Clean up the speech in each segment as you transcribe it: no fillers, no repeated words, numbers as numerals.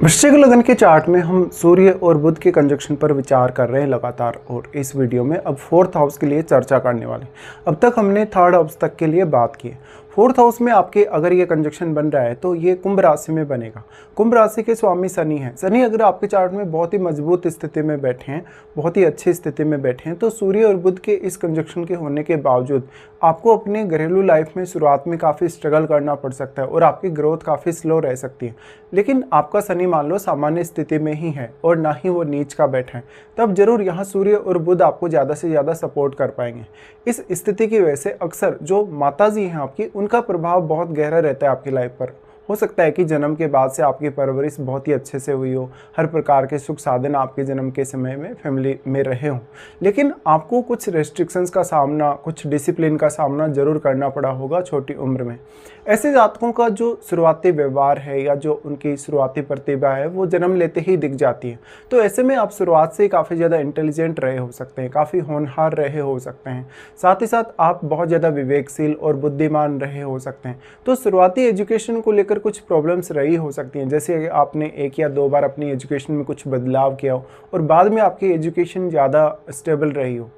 वृश्चिक लगन के चार्ट में हम सूर्य और बुध के कंजक्शन पर विचार कर रहे हैं लगातार, और इस वीडियो में अब फोर्थ हाउस के लिए चर्चा करने वाले। अब तक हमने थर्ड हाउस तक के लिए बात की है। फोर्थ हाउस में आपके अगर ये कंजक्शन बन रहा है तो ये कुंभ राशि में बनेगा। कुंभ राशि के स्वामी शनि हैं। शनि अगर आपके चार्ट में बहुत ही मजबूत स्थिति में बैठे हैं, बहुत ही अच्छी स्थिति में बैठे हैं, तो सूर्य और बुध के इस कंजक्शन के होने के बावजूद आपको अपने घरेलू लाइफ में शुरुआत में काफ़ी स्ट्रगल करना पड़ सकता है और आपकी ग्रोथ काफ़ी स्लो रह सकती है। लेकिन आपका शनि मान लो सामान्य स्थिति में ही है और ना ही वो नीच का बैठा है, तब जरूर यहाँ सूर्य और बुध आपको ज़्यादा से ज़्यादा सपोर्ट कर पाएंगे। इस स्थिति की वजह से अक्सर जो माताजी हैं आपकी, उनका प्रभाव बहुत गहरा रहता है आपकी लाइफ पर। हो सकता है कि जन्म के बाद से आपकी परवरिश बहुत ही अच्छे से हुई हो, हर प्रकार के सुख साधन आपके जन्म के समय में फैमिली में रहे हों, लेकिन आपको कुछ रेस्ट्रिक्शंस का सामना, कुछ डिसिप्लिन का सामना जरूर करना पड़ा होगा छोटी उम्र में। ऐसे जातकों का जो शुरुआती व्यवहार है या जो उनकी शुरुआती प्रतिभा है वो जन्म लेते ही दिख जाती है। तो ऐसे में आप शुरुआत से काफ़ी ज़्यादा इंटेलिजेंट रहे हो सकते हैं, काफ़ी होनहार रहे हो सकते हैं, साथ ही साथ आप बहुत ज़्यादा विवेकशील और बुद्धिमान रहे हो सकते हैं। तो शुरुआती एजुकेशन को लेकर कुछ प्रॉब्लम्स रही हो सकती हैं, जैसे आपने एक या दो बार अपनी एजुकेशन में कुछ बदलाव किया हो और बाद में आपकी एजुकेशन ज़्यादा स्टेबल रही हो।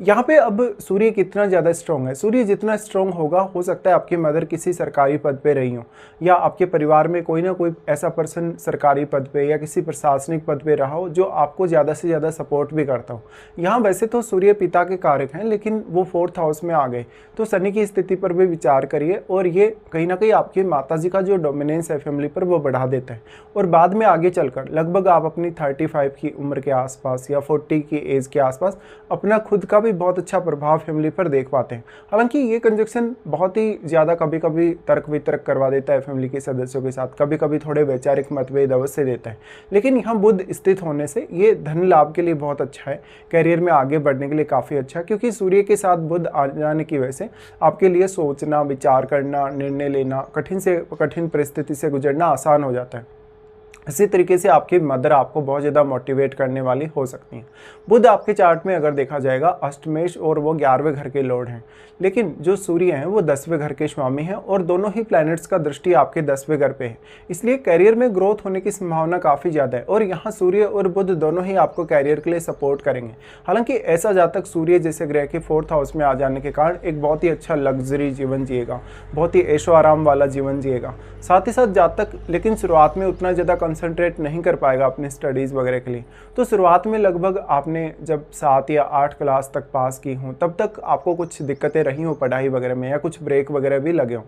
यहाँ पे अब सूर्य कितना ज़्यादा स्ट्रॉन्ग है, सूर्य जितना स्ट्रॉन्ग होगा, हो सकता है आपकी मदर किसी सरकारी पद पे रही हो या आपके परिवार में कोई ना कोई ऐसा पर्सन सरकारी पद पे या किसी प्रशासनिक पद पे रहा हो जो आपको ज़्यादा से ज़्यादा सपोर्ट भी करता हो। यहाँ वैसे तो सूर्य पिता के कारक हैं, लेकिन वो फोर्थ हाउस में आ गए, तो शनि की स्थिति पर भी विचार करिए और ये कहीं ना कहीं आपकी माताजी का जो डोमिनेंस है फैमिली पर वो बढ़ा देता है। और बाद में आगे चलकर लगभग आप अपनी 35 की उम्र के आसपास या 40 की एज के आसपास अपना खुद का बहुत अच्छा प्रभाव फैमिली पर देख पाते हैं। हालांकि ये कंजक्शन बहुत ही ज़्यादा कभी कभी तर्क वितर्क करवा देता है फैमिली के सदस्यों के साथ, कभी कभी थोड़े वैचारिक मतभेद अवश्य देता है, लेकिन यहाँ बुध स्थित होने से ये धन लाभ के लिए बहुत अच्छा है, कैरियर में आगे बढ़ने के लिए काफ़ी अच्छा है, क्योंकि सूर्य के साथ बुध आ जाने की वजह से आपके लिए सोचना, विचार करना, निर्णय लेना, कठिन से कठिन परिस्थिति से गुजरना आसान हो जाता है। इसी तरीके से आपकी मदर आपको बहुत ज़्यादा मोटिवेट करने वाली हो सकती हैं। बुध आपके चार्ट में अगर देखा जाएगा अष्टमेश और वो 11वें घर के लॉर्ड हैं, लेकिन जो सूर्य हैं वो 10वें घर के स्वामी हैं और दोनों ही प्लैनेट्स का दृष्टि आपके 10वें घर पे है, इसलिए कैरियर में ग्रोथ होने की संभावना काफ़ी ज़्यादा है। और यहाँ सूर्य और बुध दोनों ही आपको कैरियर के लिए सपोर्ट करेंगे। हालांकि ऐसा जातक सूर्य जैसे ग्रह के फोर्थ हाउस में आ जाने के कारण एक बहुत ही अच्छा लग्जरी जीवन जिएगा, बहुत ही ऐशो आराम वाला जीवन जिएगा। साथ ही साथ जातक लेकिन शुरुआत में उतना ज़्यादा कंसंट्रेट नहीं कर पाएगा अपनी स्टडीज़ वगैरह के लिए। तो शुरुआत में लगभग आपने जब 7 या 8 क्लास तक पास की हों तब तक आपको कुछ दिक्कतें रही हों पढ़ाई वगैरह में, या कुछ ब्रेक वगैरह भी लगे हों।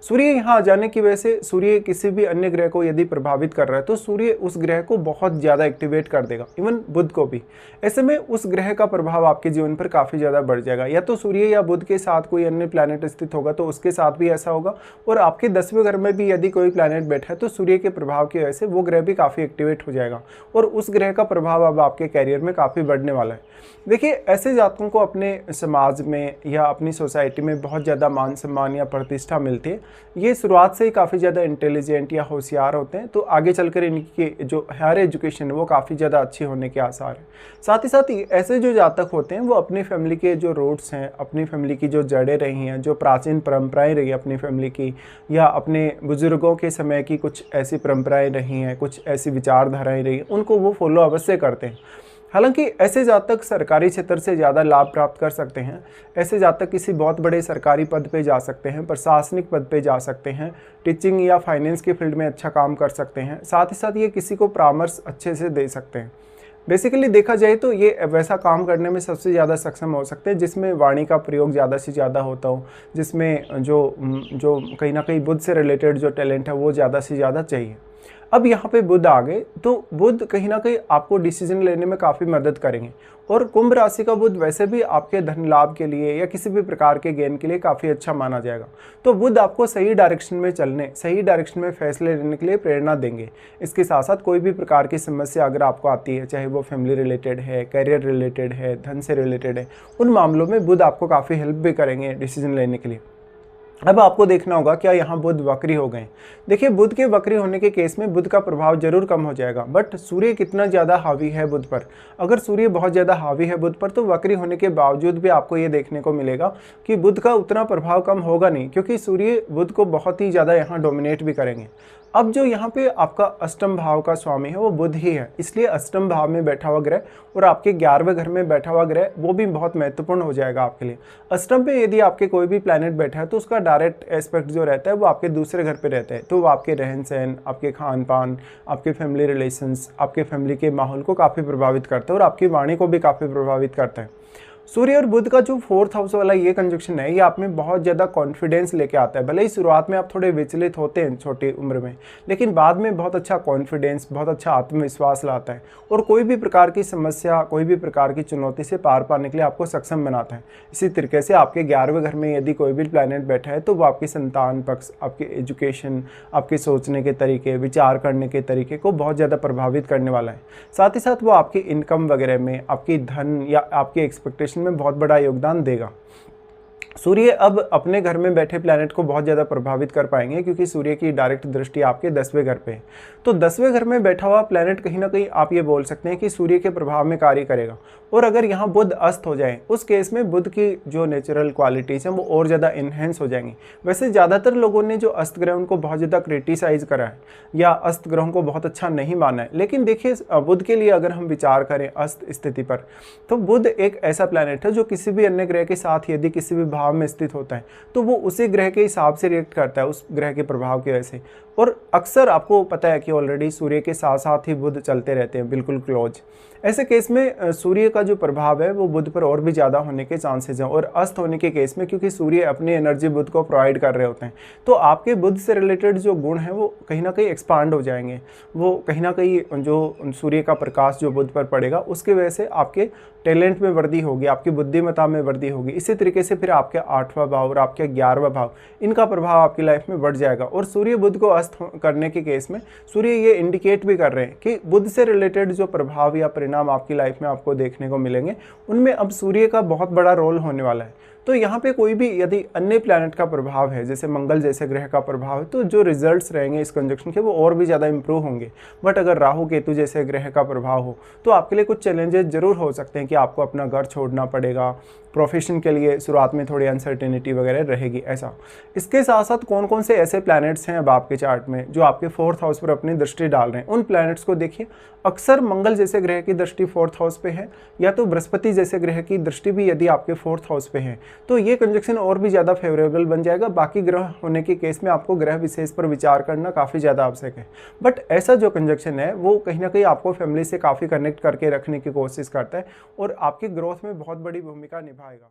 सूर्य यहाँ आ जाने की वजह से सूर्य किसी भी अन्य ग्रह को यदि प्रभावित कर रहा है तो सूर्य उस ग्रह को बहुत ज़्यादा एक्टिवेट कर देगा, इवन बुध को भी। ऐसे में उस ग्रह का प्रभाव आपके जीवन पर काफ़ी ज़्यादा बढ़ जाएगा। या तो सूर्य या बुध के साथ कोई अन्य प्लैनेट स्थित होगा तो उसके साथ भी ऐसा होगा, और आपके 10वें घर में भी यदि कोई प्लैनेट बैठा है तो सूर्य के प्रभाव की वजह से वो ग्रह भी काफ़ी एक्टिवेट हो जाएगा और उस ग्रह का प्रभाव अब आपके कैरियर में काफ़ी बढ़ने वाला है। देखिए, ऐसे जातकों को अपने समाज में या अपनी सोसाइटी में बहुत ज़्यादा मान सम्मान या प्रतिष्ठा मिलती है। ये शुरुआत से ही काफ़ी ज़्यादा इंटेलिजेंट या होशियार होते हैं, तो आगे चलकर इनकी जो हायर एजुकेशन है वो काफ़ी ज़्यादा अच्छी होने के आसार हैं। साथ ही साथ ऐसे जो जातक होते हैं वो अपनी फैमिली के जो रूट्स हैं, अपनी फैमिली की जो जड़ें रही हैं, जो प्राचीन परंपराएं रही अपनी फैमिली की, या अपने बुजुर्गों के समय की कुछ ऐसी परंपराएं रही हैं, कुछ ऐसी विचारधाराएं रही हैं, उनको वो फॉलो अवश्य करते हैं। हालांकि ऐसे जातक सरकारी क्षेत्र से ज़्यादा लाभ प्राप्त कर सकते हैं। ऐसे जातक किसी बहुत बड़े सरकारी पद पे जा सकते हैं, प्रशासनिक पद पे जा सकते हैं, टीचिंग या फाइनेंस के फील्ड में अच्छा काम कर सकते हैं। साथ ही साथ ये किसी को परामर्श अच्छे से दे सकते हैं। बेसिकली देखा जाए तो ये वैसा काम करने में सबसे ज़्यादा सक्षम हो सकते हैं जिसमें वाणी का प्रयोग ज़्यादा से ज़्यादा होता हो, जिसमें जो कहीं ना कहीं बुध से रिलेटेड जो टैलेंट है वो ज़्यादा से ज़्यादा चाहिए। अब यहाँ पे बुध आ गए तो बुध कहीं ना कहीं आपको डिसीजन लेने में काफ़ी मदद करेंगे, और कुंभ राशि का बुध वैसे भी आपके धन लाभ के लिए या किसी भी प्रकार के गेन के लिए काफ़ी अच्छा माना जाएगा। तो बुध आपको सही डायरेक्शन में चलने, सही डायरेक्शन में फैसले लेने के लिए प्रेरणा देंगे। इसके साथ साथ कोई भी प्रकार की समस्या अगर आपको आती है, चाहे वो फैमिली रिलेटेड है, करियर रिलेटेड है, धन से रिलेटेड है, उन मामलों में बुध आपको काफ़ी हेल्प भी करेंगे डिसीजन लेने के लिए। अब आपको देखना होगा क्या यहाँ बुध वक्री हो गए। देखिए, बुध के वक्री होने के केस में बुध का प्रभाव जरूर कम हो जाएगा, बट सूर्य कितना ज़्यादा हावी है बुध पर। अगर सूर्य बहुत ज़्यादा हावी है बुध पर तो वक्री होने के बावजूद भी आपको ये देखने को मिलेगा कि बुध का उतना प्रभाव कम होगा नहीं, क्योंकि सूर्य बुध को बहुत ही ज़्यादा यहाँ डोमिनेट भी करेंगे। अब जो यहाँ पे आपका अष्टम भाव का स्वामी है वो बुध ही है, इसलिए अष्टम भाव में बैठा हुआ ग्रह और आपके 11वें घर में बैठा हुआ ग्रह वो भी बहुत महत्वपूर्ण हो जाएगा आपके लिए। अष्टम पे यदि आपके कोई भी प्लैनेट बैठा है तो उसका डायरेक्ट एस्पेक्ट जो रहता है वो आपके दूसरे घर पे रहता है, तो वो आपके रहन सहन, आपके खान पान, आपके फैमिली रिलेशंस, आपके फैमिली के माहौल को काफ़ी प्रभावित करता है और आपकी वाणी को भी काफ़ी प्रभावित करता है। सूर्य और बुध का जो 4th हाउस वाला ये कंजक्शन है ये आप में बहुत ज़्यादा कॉन्फिडेंस लेके आता है। भले ही शुरुआत में आप थोड़े विचलित होते हैं छोटी उम्र में, लेकिन बाद में बहुत अच्छा कॉन्फिडेंस, बहुत अच्छा आत्मविश्वास लाता है और कोई भी प्रकार की समस्या, कोई भी प्रकार की चुनौती से पार पाने के लिए आपको सक्षम बनाता है। इसी तरीके से आपके 11वें घर में यदि कोई भी प्लैनेट बैठा है तो वो आपकी संतान पक्ष, आपके एजुकेशन, आपके सोचने के तरीके, विचार करने के तरीके को बहुत ज़्यादा प्रभावित करने वाला है। साथ ही साथ वो आपकी इनकम वगैरह में, आपकी धन या आपकी एक्सपेक्टेशन में बहुत बड़ा योगदान देगा। सूर्य अब अपने घर में बैठे प्लैनेट को बहुत ज़्यादा प्रभावित कर पाएंगे क्योंकि सूर्य की डायरेक्ट दृष्टि आपके 10वें घर पे है। तो 10वें घर में बैठा हुआ प्लैनेट कहीं ना कहीं आप ये बोल सकते हैं कि सूर्य के प्रभाव में कार्य करेगा। और अगर यहाँ बुध अस्त हो जाए उस केस में बुध की जो नेचुरल क्वालिटीज़ हैं वो और ज़्यादा इन्हेंस हो जाएंगी। वैसे ज़्यादातर लोगों ने जो अस्त ग्रह उनको बहुत ज़्यादा क्रिटिसाइज करा है या अस्त ग्रहों को बहुत अच्छा नहीं माना है, लेकिन देखिए बुध के लिए अगर हम विचार करें अस्त स्थिति पर, तो बुध एक ऐसा प्लैनेट है जो किसी भी अन्य ग्रह के साथ यदि किसी भी भाव में स्थित होता है तो वो उसी ग्रह के हिसाब से रिएक्ट करता है, उस ग्रह के प्रभाव की वजह से। और अक्सर आपको पता है कि ऑलरेडी सूर्य के साथ साथ ही बुध चलते रहते हैं, बिल्कुल क्लोज। ऐसे केस में सूर्य का जो प्रभाव है वो बुध पर और भी ज़्यादा होने के चांसेस हैं। और अस्त होने के केस में क्योंकि सूर्य अपनी एनर्जी बुध को प्रोवाइड कर रहे होते हैं तो आपके बुध से रिलेटेड जो गुण हैं वो कहीं ना कहीं एक्सपांड हो जाएंगे। वो कहीं ना कहीं जो सूर्य का प्रकाश जो बुध पर पड़ेगा उसकी वजह से आपके टैलेंट में वृद्धि होगी, आपकी बुद्धिमत्ता में वृद्धि होगी। इसी तरीके से फिर आपके 8वां भाव और आपके 11वां भाव, इनका प्रभाव आपकी लाइफ में बढ़ जाएगा। और सूर्य बुध को अस्त करने के केस में सूर्य ये इंडिकेट भी कर रहे हैं कि बुध से रिलेटेड जो प्रभाव या परिणाम आपकी लाइफ में आपको देखने को मिलेंगे उनमें अब सूर्य का बहुत बड़ा रोल होने वाला है। तो यहाँ पे कोई भी यदि अन्य प्लैनेट का प्रभाव है, जैसे मंगल जैसे ग्रह का प्रभाव है, तो जो रिजल्ट्स रहेंगे इस कंजक्शन के वो और भी ज़्यादा इंप्रूव होंगे। बट अगर राहु केतु जैसे ग्रह का प्रभाव हो तो आपके लिए कुछ चैलेंजेस जरूर हो सकते हैं कि आपको अपना घर छोड़ना पड़ेगा, प्रोफेशन के लिए शुरुआत में थोड़ी अनसर्टेनिटी वगैरह रहेगी ऐसा। इसके साथ साथ कौन कौन से ऐसे प्लैनेट्स हैं अब आपके चार्ट में जो आपके 4th हाउस पर अपनी दृष्टि डाल रहे हैं, उन प्लैनेट्स को देखिए। अक्सर मंगल जैसे ग्रह की दृष्टि 4th हाउस पे है या तो बृहस्पति जैसे ग्रह की दृष्टि भी यदि आपके 4th हाउस पे है तो ये कंजक्शन और भी ज़्यादा फेवरेबल बन जाएगा। बाकी ग्रह होने के केस में आपको ग्रह विशेष पर विचार करना काफ़ी ज़्यादा आवश्यक है। बट ऐसा जो कंजक्शन है वो कहीं ना कहीं आपको फैमिली से काफ़ी कनेक्ट करके रखने की कोशिश करता है और आपकी ग्रोथ में बहुत बड़ी भूमिका निभाएगा।